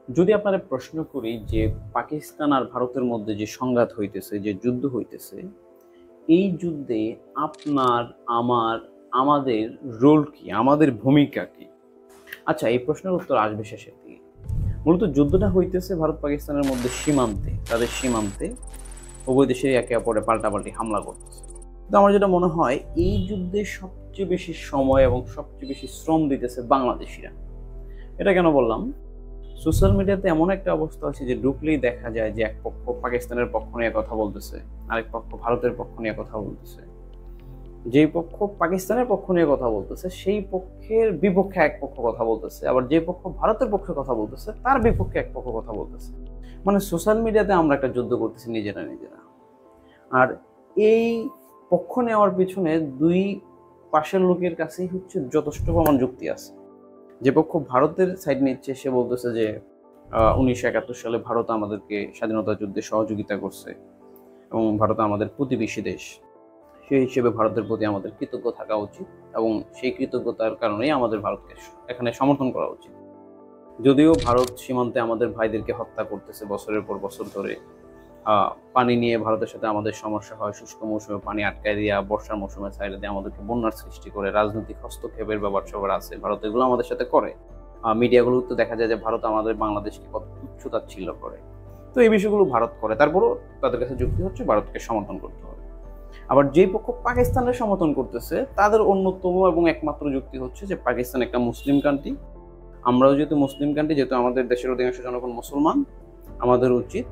যদি আপনারা প্রশ্ন করি যে পাকিস্তান আর ভারতের মধ্যে যে সংঘাত হইতেছে, যে যুদ্ধ হইতেছে, এই যুদ্ধে আপনার, আমার, আমাদের রোল কি, আমাদের ভূমিকা কি? আচ্ছা, এই প্রশ্নের উত্তর আসবে শেষের দিকে। মূলত যুদ্ধটা হইতেছে ভারত পাকিস্তানের মধ্যে সীমান্তে, তাদের সীমান্তে উভয় দেশে একে অপরে পাল্টাপাল্টি হামলা করতেছে। তো আমার যেটা মনে হয়, এই যুদ্ধে সবচেয়ে বেশি সময় এবং সবচেয়ে বেশি শ্রম দিতেছে বাংলাদেশিরা। এটা কেন বললাম? সোশ্যাল মিডিয়াতে এমন একটা অবস্থা হচ্ছে যে ঢুকলেই দেখা যায় যে এক পক্ষ পাকিস্তানের পক্ষ নিয়ে কথা বলতেছে, আরেক পক্ষ ভারতের পক্ষ নিয়ে কথা বলতেছে। যেই পক্ষ পাকিস্তানের পক্ষ নিয়ে কথা বলতেছে সেই পক্ষের বিপক্ষে এক পক্ষ কথা বলতেছে, আবার যে পক্ষ ভারতের পক্ষে কথা বলতেছে তার বিপক্ষে এক পক্ষ কথা বলতেছে। মানে সোশ্যাল মিডিয়াতে আমরা একটা যুদ্ধ করতেছি নিজেরা নিজেরা। আর এই পক্ষ নেওয়ার পিছনে দুই পাশের লোকের কাছেই হচ্ছে যথেষ্ট প্রমাণ যুক্তি আছে। যে পক্ষ ভারতের সাইড নিচ্ছে সে বলতেছে যে 1971 সালে ভারত আমাদেরকে স্বাধীনতা যুদ্ধে সহযোগিতা করছে এবং ভারত আমাদের প্রতিবেশী দেশ, সেই হিসেবে ভারতের প্রতি আমাদের কৃতজ্ঞ থাকা উচিত এবং সেই কৃতজ্ঞতার কারণেই আমাদের ভারতকে এখানে সমর্থন করা উচিত। যদিও ভারত সীমান্তে আমাদের ভাইদেরকে হত্যা করতেছে বছরের পর বছর ধরে, পানি নিয়ে ভারতের সাথে আমাদের সমস্যা হয়, শুষ্ক মৌসুমে পানি আটকায় দিয়া, বর্ষার মৌসুমে সাইডে দিয়ে আমাদেরকে বন্যার সৃষ্টি করে, রাজনৈতিক হস্তক্ষেপের ব্যাপার সবার আছে, ভারত এগুলো আমাদের সাথে করে। মিডিয়াগুলো তো দেখা যায় যে ভারত আমাদের বাংলাদেশকে কত তুচ্ছ-তাচ্ছিল্য করে। তো এই বিষয়গুলো ভারত করে, তারপরও তাদের কাছে যুক্তি হচ্ছে ভারতকে সমর্থন করতে হবে। আবার যেই পক্ষ পাকিস্তানের সমর্থন করতেছে তাদের অন্যতম এবং একমাত্র যুক্তি হচ্ছে যে পাকিস্তান একটা মুসলিম কান্ট্রি, আমরাও যেহেতু মুসলিম কান্ট্রি, যেহেতু আমাদের দেশের অধিকাংশ জনগণ মুসলমান, আমাদের উচিত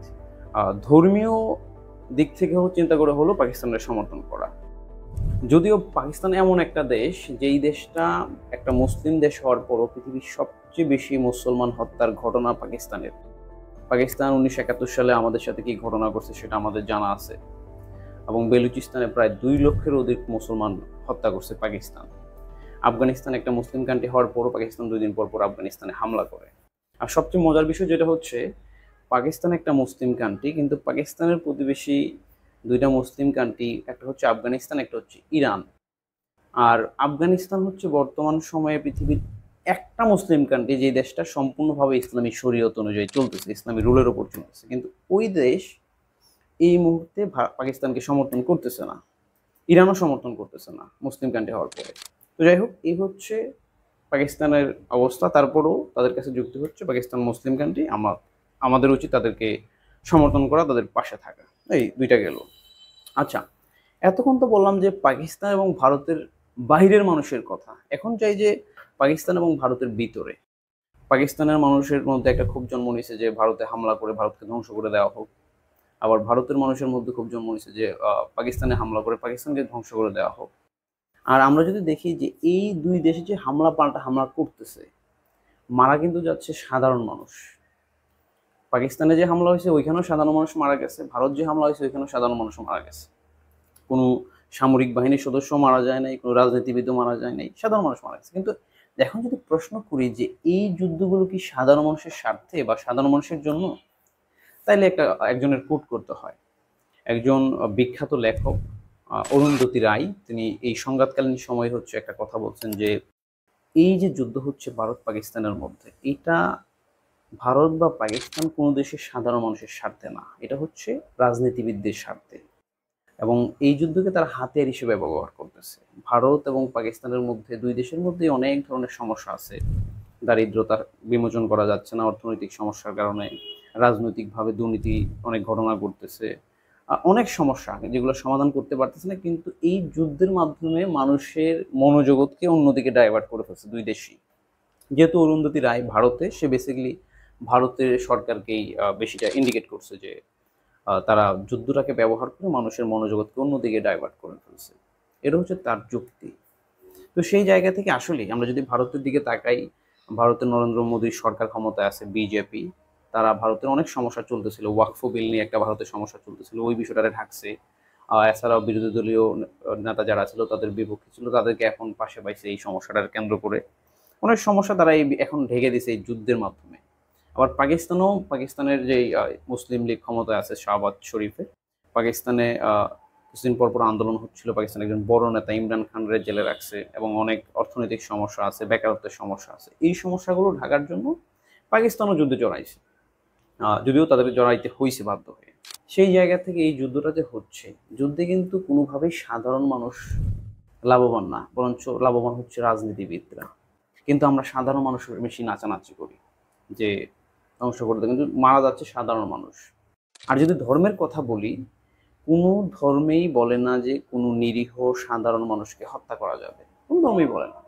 ধর্মীয় দিক থেকেও চিন্তা করে হলো পাকিস্তানের সমর্থন করা। যদিও পাকিস্তান এমন একটা দেশ, যেই দেশটা একটা মুসলিম দেশ হওয়ার পরও পৃথিবীর সবচেয়ে বেশি মুসলমান হত্যার ঘটনা পাকিস্তানের। পাকিস্তান 1971 সালে আমাদের সাথে কি ঘটনা করছে সেটা আমাদের জানা আছে, এবং বেলুচিস্তানে প্রায় 2 লক্ষের অধিক মুসলমান হত্যা করছে পাকিস্তান। আফগানিস্তান একটা মুসলিম কান্ট্রি হওয়ার পরও পাকিস্তান 2 দিন পর পর আফগানিস্তানে হামলা করে। আর সবচেয়ে মজার বিষয় যেটা হচ্ছে, পাকিস্তান একটা মুসলিম কান্ট্রি, কিন্তু পাকিস্তানের প্রতিবেশী দুইটা মুসলিম কান্ট্রি, একটা হচ্ছে আফগানিস্তান, একটা হচ্ছে ইরান। আর আফগানিস্তান হচ্ছে বর্তমান সময়ে পৃথিবীর একটা মুসলিম কান্ট্রি যে দেশটা সম্পূর্ণভাবে ইসলামী শরীয়ত অনুযায়ী চলতেছে, ইসলামী রুলের ওপর চলতেছে, কিন্তু ওই দেশ এই মুহূর্তে পাকিস্তানকে সমর্থন করতেছে না, ইরানও সমর্থন করতেছে না মুসলিম কান্ট্রি হওয়ার পরে। তো যাই হোক, এই হচ্ছে পাকিস্তানের অবস্থা। তারপরেও তাদের কাছে যুক্তি হচ্ছে পাকিস্তান মুসলিম কান্ট্রি, আমাদের উচিত তাদেরকে সমর্থন করা, তাদের পাশে থাকা। এই দুইটা গেল। আচ্ছা, এতক্ষণ তো বললাম যে পাকিস্তান এবং ভারতের বাহিরের মানুষের কথা। এখন চাই যে পাকিস্তান এবং ভারতের ভিতরে। পাকিস্তানের মানুষের মধ্যে একটা ক্ষোভ জন্ম নিয়েছে যে ভারতে হামলা করে ভারতকে ধ্বংস করে দেওয়া হোক। আবার ভারতের মানুষের মধ্যে ক্ষোভ জন্ম নিয়েছে যে পাকিস্তানে হামলা করে পাকিস্তানকে ধ্বংস করে দেওয়া হোক। আর আমরা যদি দেখি যে এই দুই দেশে যে হামলা পাল্টা হামলা করতেছে, মারা কিন্তু যাচ্ছে সাধারণ মানুষ। পাকিস্তানে যে হামলা হয়েছে ওইখানেও সাধারণ মানুষ মারা গেছে, ভারত যে হামলা হয়েছে ওইখানেও সাধারণ মানুষ মারা গেছে। কোনো সামরিক বাহিনীর সদস্য মারা যায় নাই, কোনো রাজনীতিবিদও মারা যায় নাই, সাধারণ মানুষ মারা গেছে। কিন্তু এখন যদি প্রশ্ন করি যে এই যুদ্ধগুলো কি সাধারণ মানুষের স্বার্থে বা সাধারণ মানুষের জন্য, তাইলে একজনের কোট করতে হয়। একজন বিখ্যাত লেখক অরুন্ধতী রায়, তিনি এই সংঘাতকালীন সময় হচ্ছে একটা কথা বলছেন যে এই যে যুদ্ধ হচ্ছে ভারত পাকিস্তানের মধ্যে, এটা ভারত বা পাকিস্তান কোনো দেশের সাধারণ মানুষের স্বার্থে না, এটা হচ্ছে রাজনীতিবিদদের স্বার্থে। এবং এই যুদ্ধকে তারা হাতিয়ার হিসেবে ব্যবহার করতেছে। ভারত এবং পাকিস্তানের মধ্যে, দুই দেশের মধ্যে অনেক ধরনের সমস্যা আছে। দারিদ্রতার বিমোচন করা যাচ্ছে না অর্থনৈতিক সমস্যার কারণে, রাজনৈতিকভাবে দুর্নীতি অনেক ঘটনা ঘটতেছে, অনেক সমস্যা যেগুলো সমাধান করতে পারতেছে না, কিন্তু এই যুদ্ধের মাধ্যমে মানুষের মনোজগৎকে অন্যদিকে ডাইভার্ট করে ফেলছে দুই দেশই। যেহেতু অরুন্ধতী রায় ভারতে, সে বেসিক্যালি ভারতের সরকারকেই বেশিটা ইন্ডিকেট করছে যে তারা যুদ্ধটাকে ব্যবহার করে মানুষের মনোজগৎকে অন্যদিকে ডাইভার্ট করে ফেলছে। এটা হচ্ছে তার যুক্তি। তো সেই জায়গা থেকে আসলেই আমরা যদি ভারতের দিকে তাকাই, ভারতের নরেন্দ্র মোদীর সরকার ক্ষমতায় আছে বিজেপি, তারা ভারতের অনেক সমস্যা চলতেছিল, ওয়াকফ বিল নিয়ে একটা ভারতের সমস্যা চলতেছিল, ওই বিষয়টারে ঢাকছে। এছাড়াও বিরোধী দলীয় নেতা যারা ছিল তাদের বিপক্ষে ছিল, তাদেরকে এখন পাশে পাইছে এই সমস্যাটার কেন্দ্র করে। অনেক সমস্যা তারা এখন ঢেকে দিছে এই যুদ্ধের মাধ্যমে। আবার পাকিস্তানের যে মুসলিম লীগ ক্ষমতায় আছে শাহবাজ শরীফে, পাকিস্তানে কিছুদিন পর পর আন্দোলন হচ্ছিল, পাকিস্তানের একজন বড় নেতা ইমরান খানের জেলে রাখছে, এবং অনেক অর্থনৈতিক সমস্যা আছে, বেকারত্বের সমস্যা আছে। এই সমস্যাগুলো ঢাকার জন্য পাকিস্তানও যুদ্ধে জড়াইছে, যদিও তাদের জড়াইতে হয়েছে বাধ্য হয়ে। সেই জায়গা থেকে এই যুদ্ধটা যে হচ্ছে, যুদ্ধে কিন্তু কোনোভাবেই সাধারণ মানুষ লাভবান না, বরঞ্চ লাভবান হচ্ছে রাজনীতিবিদরা। কিন্তু আমরা সাধারণ মানুষের বেশি নাচানাচি করি যে ধ্বংস করতে, কিন্তু মারা যাচ্ছে সাধারণ মানুষ। আর যদি ধর্মের কথা বলি, কোনো ধর্মেই বলে না যে কোনো নিরীহ সাধারণ মানুষকে হত্যা করা যাবে, কোনো ধর্মেই বলে না।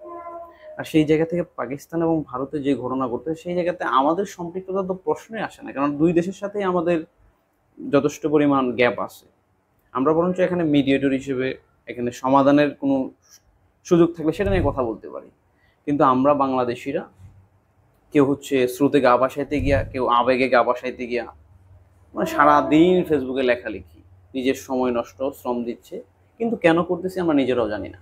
আর সেই জায়গা থেকে পাকিস্তান এবং ভারতে যে ঘটনা ঘটছে, সেই জায়গাতে আমাদের সম্পৃক্ততা তো প্রশ্নই আসে না, কারণ দুই দেশের সাথেই আমাদের যথেষ্ট পরিমাণ গ্যাপ আছে। আমরা বরঞ্চ এখানে মিডিয়েটর হিসেবে এখানে সমাধানের কোনো সুযোগ থাকলে সেটা নিয়ে কথা বলতে পারি। কিন্তু আমরা বাংলাদেশিরা কেউ হচ্ছে স্রোতে গা ভাসাইতে গিয়া, কেউ আবেগে গা ভাসাইতে গিয়া, মানে সারাদিন ফেসবুকে লেখালেখি, নিজের সময় নষ্ট, শ্রম দিচ্ছে, কিন্তু কেন করতেছি আমরা নিজেরাও জানি না।